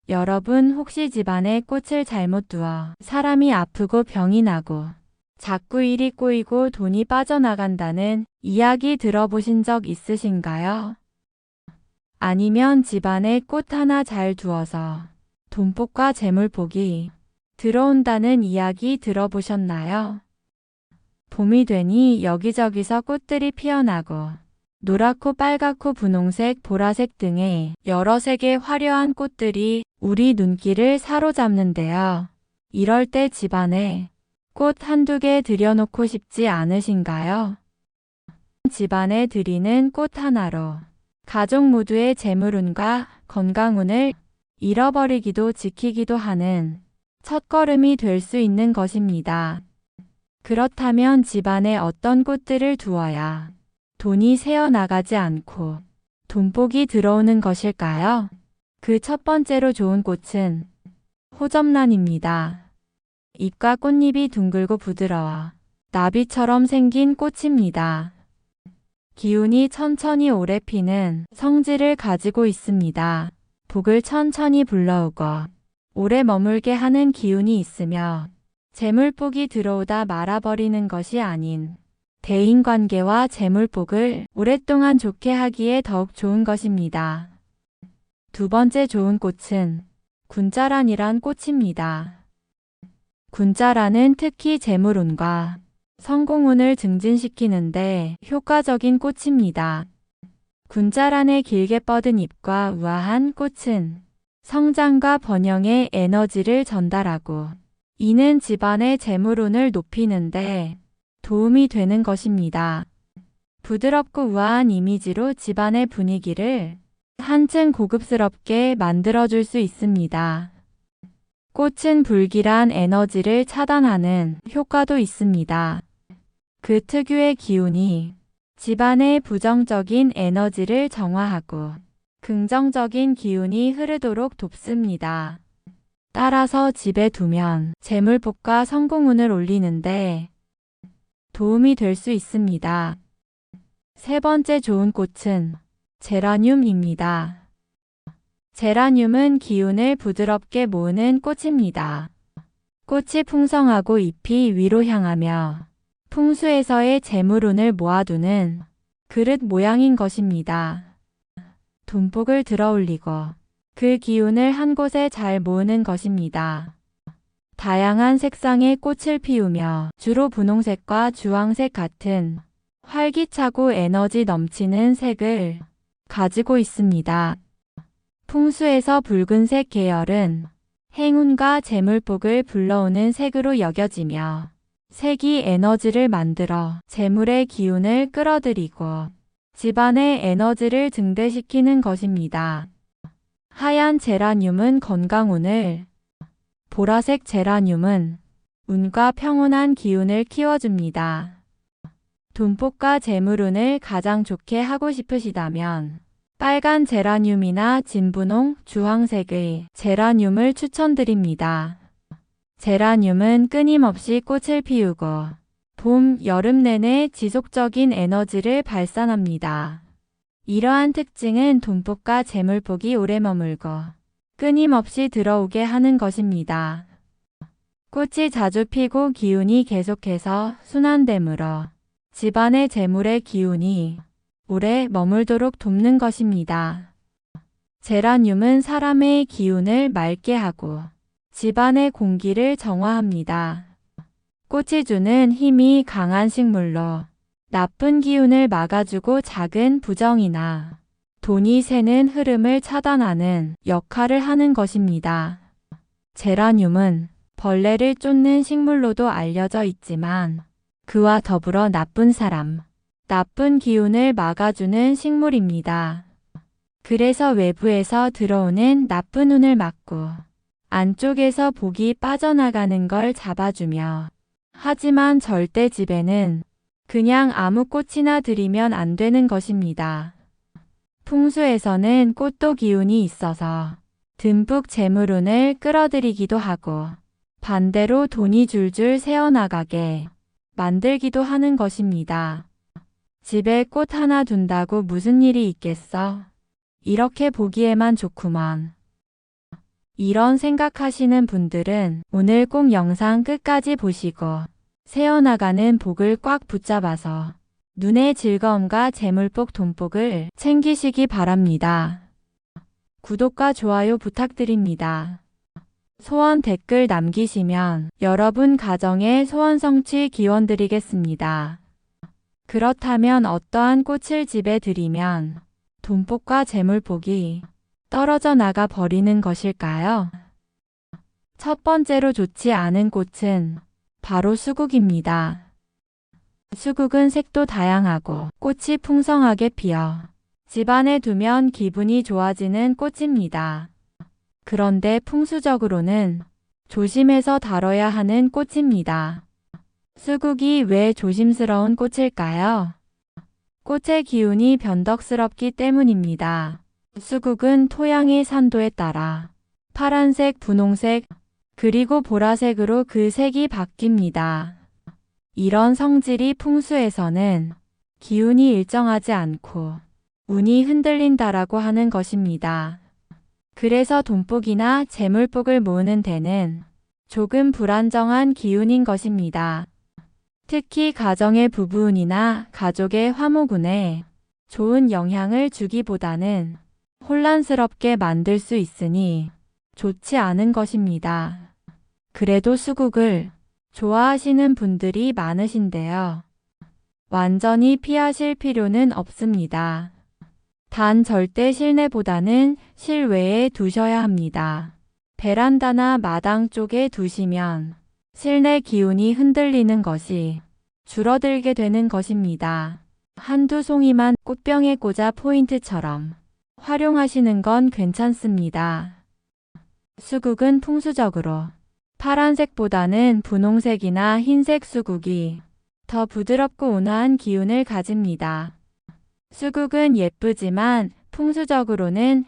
여러분 혹시 집안에 꽃을 잘못 두어 사람이 아프고 병이 나고 자꾸 일이 꼬이고 돈이 빠져나간다는 이야기 들어보신 적 있으신가요? 아니면 집안에 꽃 하나 잘 두어서 돈복과 재물복이 들어온다는 이야기 들어보셨나요? 봄이 되니 여기저기서 꽃들이 피어나고 노랗고 빨갛고 분홍색, 보라색 등의 여러 색의 화려한 꽃들이 우리 눈길을 사로잡는데요. 이럴 때 집안에 꽃 한두 개 들여놓고 싶지 않으신가요? 집안에 들이는 꽃 하나로 가족 모두의 재물운과 건강운을 잃어버리기도 지키기도 하는 첫걸음이 될 수 있는 것입니다. 그렇다면 집안에 어떤 꽃들을 두어야 돈이 새어나가지 않고 돈복이 들어오는 것일까요? 그 첫 번째로 좋은 꽃은 호접란입니다. 잎과 꽃잎이 둥글고 부드러워 나비처럼 생긴 꽃입니다. 기운이 천천히 오래 피는 성질을 가지고 있습니다. 복을 천천히 불러오고 오래 머물게 하는 기운이 있으며 재물복이 들어오다 말아버리는 것이 아닌 대인관계와 재물복을 오랫동안 좋게 하기에 더욱 좋은 것입니다. 두 번째 좋은 꽃은 군자란이란 꽃입니다. 군자란은 특히 재물운과 성공운을 증진시키는데 효과적인 꽃입니다. 군자란의 길게 뻗은 잎과 우아한 꽃은 성장과 번영의 에너지를 전달하고 이는 집안의 재물운을 높이는데 도움이 되는 것입니다. 부드럽고 우아한 이미지로 집안의 분위기를 한층 고급스럽게 만들어줄 수 있습니다. 꽃은 불길한 에너지를 차단하는 효과도 있습니다. 그 특유의 기운이 집안의 부정적인 에너지를 정화하고 긍정적인 기운이 흐르도록 돕습니다. 따라서 집에 두면 재물복과 성공운을 올리는데 도움이 될 수 있습니다. 세 번째 좋은 꽃은 제라늄입니다. 제라늄은 기운을 부드럽게 모으는 꽃입니다. 꽃이 풍성하고 잎이 위로 향하며 풍수에서의 재물운을 모아두는 그릇 모양인 것입니다. 돈복을 들어올리고 그 기운을 한 곳에 잘 모으는 것입니다. 다양한 색상의 꽃을 피우며 주로 분홍색과 주황색 같은 활기차고 에너지 넘치는 색을 가지고 있습니다. 풍수에서 붉은색 계열은 행운과 재물복을 불러오는 색으로 여겨지며 색이 에너지를 만들어 재물의 기운을 끌어들이고 집안의 에너지를 증대시키는 것입니다. 하얀 제라늄은 건강운을, 보라색 제라늄은 운과 평온한 기운을 키워줍니다. 돈복과 재물운을 가장 좋게 하고 싶으시다면 빨간 제라늄이나 진분홍, 주황색의 제라늄을 추천드립니다. 제라늄은 끊임없이 꽃을 피우고 봄, 여름 내내 지속적인 에너지를 발산합니다. 이러한 특징은 돈복과 재물복이 오래 머물고 끊임없이 들어오게 하는 것입니다. 꽃이 자주 피고 기운이 계속해서 순환되므로 집안의 재물의 기운이 오래 머물도록 돕는 것입니다. 제라늄은 사람의 기운을 맑게 하고 집안의 공기를 정화합니다. 꽃이 주는 힘이 강한 식물로 나쁜 기운을 막아주고 작은 부정이나 돈이 새는 흐름을 차단하는 역할을 하는 것입니다. 제라늄은 벌레를 쫓는 식물로도 알려져 있지만 그와 더불어 나쁜 사람, 나쁜 기운을 막아주는 식물입니다. 그래서 외부에서 들어오는 나쁜 운을 막고 안쪽에서 복이 빠져나가는 걸 잡아주며 하지만 절대 집에는 그냥 아무 꽃이나 들이면 안 되는 것입니다. 풍수에서는 꽃도 기운이 있어서 듬뿍 재물운을 끌어들이기도 하고 반대로 돈이 줄줄 새어나가게 만들기도 하는 것입니다. 집에 꽃 하나 둔다고 무슨 일이 있겠어? 이렇게 보기에만 좋구먼. 이런 생각하시는 분들은 오늘 꼭 영상 끝까지 보시고 새어나가는 복을 꽉 붙잡아서 눈의 즐거움과 재물복 돈복을 챙기시기 바랍니다. 구독과 좋아요 부탁드립니다. 소원 댓글 남기시면 여러분 가정의 소원 성취 기원 드리겠습니다. 그렇다면 어떠한 꽃을 집에 들이면 돈복과 재물복이 떨어져 나가 버리는 것일까요? 첫 번째로 좋지 않은 꽃은 바로 수국입니다. 수국은 색도 다양하고 꽃이 풍성하게 피어 집안에 두면 기분이 좋아지는 꽃입니다. 그런데 풍수적으로는 조심해서 다뤄야 하는 꽃입니다. 수국이 왜 조심스러운 꽃일까요? 꽃의 기운이 변덕스럽기 때문입니다. 수국은 토양의 산도에 따라 파란색, 분홍색, 그리고 보라색으로 그 색이 바뀝니다. 이런 성질이 풍수에서는 기운이 일정하지 않고 운이 흔들린다라고 하는 것입니다. 그래서 돈복이나 재물복을 모으는 데는 조금 불안정한 기운인 것입니다. 특히 가정의 부부운이나 가족의 화목운에 좋은 영향을 주기보다는 혼란스럽게 만들 수 있으니 좋지 않은 것입니다. 그래도 수국을 좋아하시는 분들이 많으신데요. 완전히 피하실 필요는 없습니다. 단 절대 실내보다는 실외에 두셔야 합니다. 베란다나 마당 쪽에 두시면 실내 기운이 흔들리는 것이 줄어들게 되는 것입니다. 한두 송이만 꽃병에 꽂아 포인트처럼 활용하시는 건 괜찮습니다. 수국은 풍수적으로 파란색보다는 분홍색이나 흰색 수국이 더 부드럽고 온화한 기운을 가집니다. 수국은 예쁘지만 풍수적으로는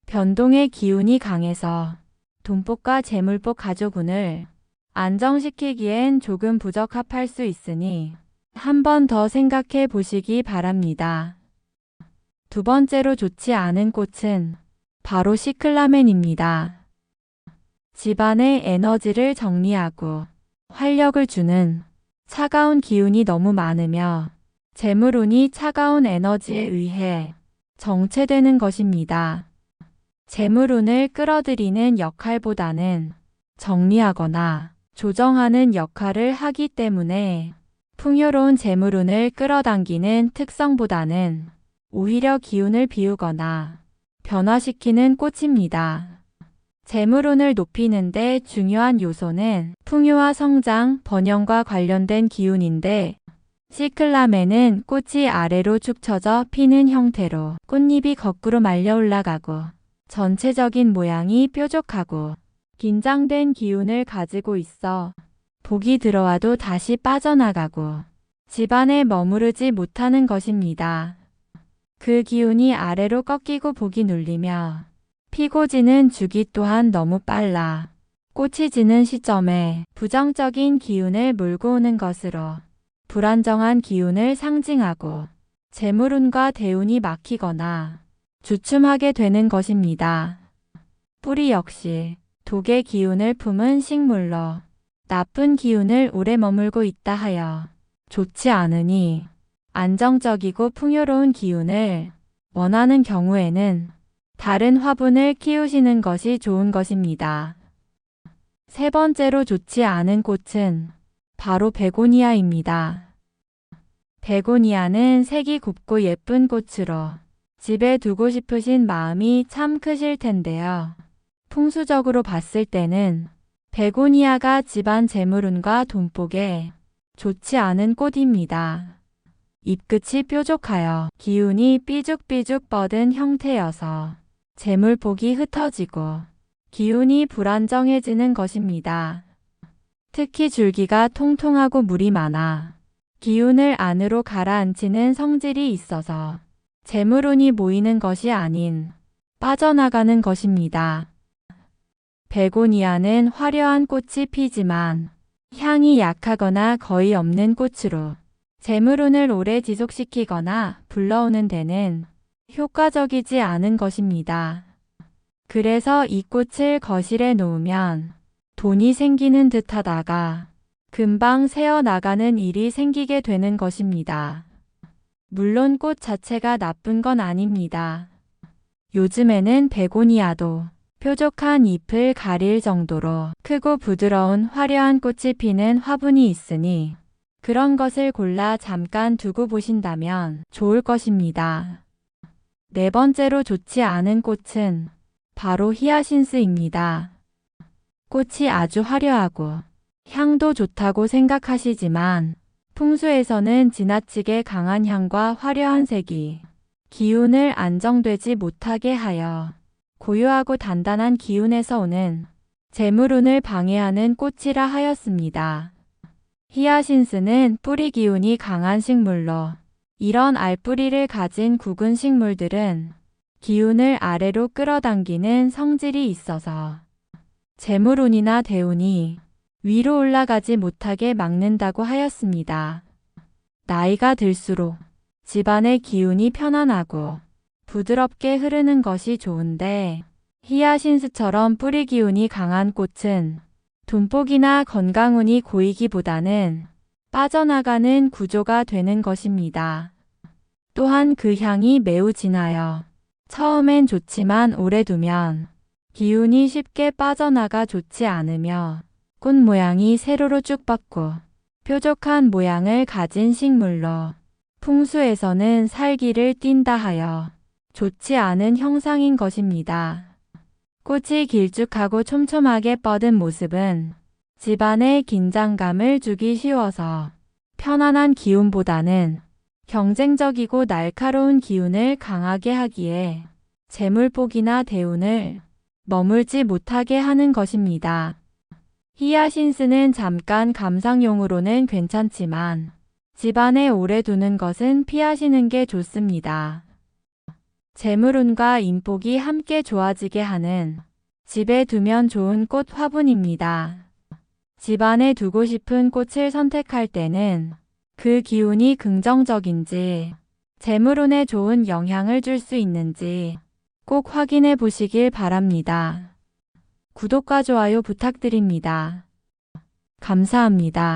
변동의 기운이 강해서 돈복과 재물복 가족운을 안정시키기엔 조금 부적합할 수 있으니 한 번 더 생각해 보시기 바랍니다. 두 번째로 좋지 않은 꽃은 바로 시클라멘입니다. 집안의 에너지를 정리하고 활력을 주는 차가운 기운이 너무 많으며 재물운이 차가운 에너지에 의해 정체되는 것입니다. 재물운을 끌어들이는 역할보다는 정리하거나 조정하는 역할을 하기 때문에 풍요로운 재물운을 끌어당기는 특성보다는 오히려 기운을 비우거나 변화시키는 꽃입니다. 재물운을 높이는 데 중요한 요소는 풍요와 성장, 번영과 관련된 기운인데 시클라멘은 꽃이 아래로 축 처져 피는 형태로 꽃잎이 거꾸로 말려 올라가고 전체적인 모양이 뾰족하고 긴장된 기운을 가지고 있어 복이 들어와도 다시 빠져나가고 집안에 머무르지 못하는 것입니다. 그 기운이 아래로 꺾이고 복이 눌리며 피고 지는 주기 또한 너무 빨라 꽃이 지는 시점에 부정적인 기운을 몰고 오는 것으로 불안정한 기운을 상징하고 재물운과 대운이 막히거나 주춤하게 되는 것입니다. 뿌리 역시 독의 기운을 품은 식물로 나쁜 기운을 오래 머물고 있다 하여 좋지 않으니 안정적이고 풍요로운 기운을 원하는 경우에는 다른 화분을 키우시는 것이 좋은 것입니다. 세 번째로 좋지 않은 꽃은 바로 베고니아입니다. 베고니아는 색이 곱고 예쁜 꽃으로 집에 두고 싶으신 마음이 참 크실 텐데요. 풍수적으로 봤을 때는 베고니아가 집안 재물운과 돈복에 좋지 않은 꽃입니다. 잎끝이 뾰족하여 기운이 삐죽삐죽 뻗은 형태여서 재물복이 흩어지고 기운이 불안정해지는 것입니다. 특히 줄기가 통통하고 물이 많아 기운을 안으로 가라앉히는 성질이 있어서 재물운이 모이는 것이 아닌 빠져나가는 것입니다. 베고니아는 화려한 꽃이 피지만 향이 약하거나 거의 없는 꽃으로 재물운을 오래 지속시키거나 불러오는 데는 효과적이지 않은 것입니다. 그래서 이 꽃을 거실에 놓으면 돈이 생기는 듯 하다가 금방 새어나가는 일이 생기게 되는 것입니다. 물론 꽃 자체가 나쁜 건 아닙니다. 요즘에는 베고니아도 뾰족한 잎을 가릴 정도로 크고 부드러운 화려한 꽃이 피는 화분이 있으니 그런 것을 골라 잠깐 두고 보신다면 좋을 것입니다. 네 번째로 좋지 않은 꽃은 바로 히아신스입니다. 꽃이 아주 화려하고 향도 좋다고 생각하시지만 풍수에서는 지나치게 강한 향과 화려한 색이 기운을 안정되지 못하게 하여 고요하고 단단한 기운에서 오는 재물운을 방해하는 꽃이라 하였습니다. 히아신스는 뿌리 기운이 강한 식물로 이런 알뿌리를 가진 굵은 식물들은 기운을 아래로 끌어당기는 성질이 있어서 재물운이나 대운이 위로 올라가지 못하게 막는다고 하였습니다. 나이가 들수록 집안의 기운이 편안하고 부드럽게 흐르는 것이 좋은데 히아신스처럼 뿌리 기운이 강한 꽃은 돈복이나 건강운이 고이기보다는 빠져나가는 구조가 되는 것입니다. 또한 그 향이 매우 진하여 처음엔 좋지만 오래 두면 기운이 쉽게 빠져나가 좋지 않으며 꽃 모양이 세로로 쭉 뻗고 뾰족한 모양을 가진 식물로 풍수에서는 살기를 띈다 하여 좋지 않은 형상인 것입니다. 꽃이 길쭉하고 촘촘하게 뻗은 모습은 집안에 긴장감을 주기 쉬워서 편안한 기운보다는 경쟁적이고 날카로운 기운을 강하게 하기에 재물복이나 대운을 머물지 못하게 하는 것입니다. 히아신스는 잠깐 감상용으로는 괜찮지만 집안에 오래 두는 것은 피하시는 게 좋습니다. 재물운과 인복이 함께 좋아지게 하는 집에 두면 좋은 꽃 화분입니다. 집안에 두고 싶은 꽃을 선택할 때는 그 기운이 긍정적인지 재물운에 좋은 영향을 줄 수 있는지 꼭 확인해 보시길 바랍니다. 구독과 좋아요 부탁드립니다. 감사합니다.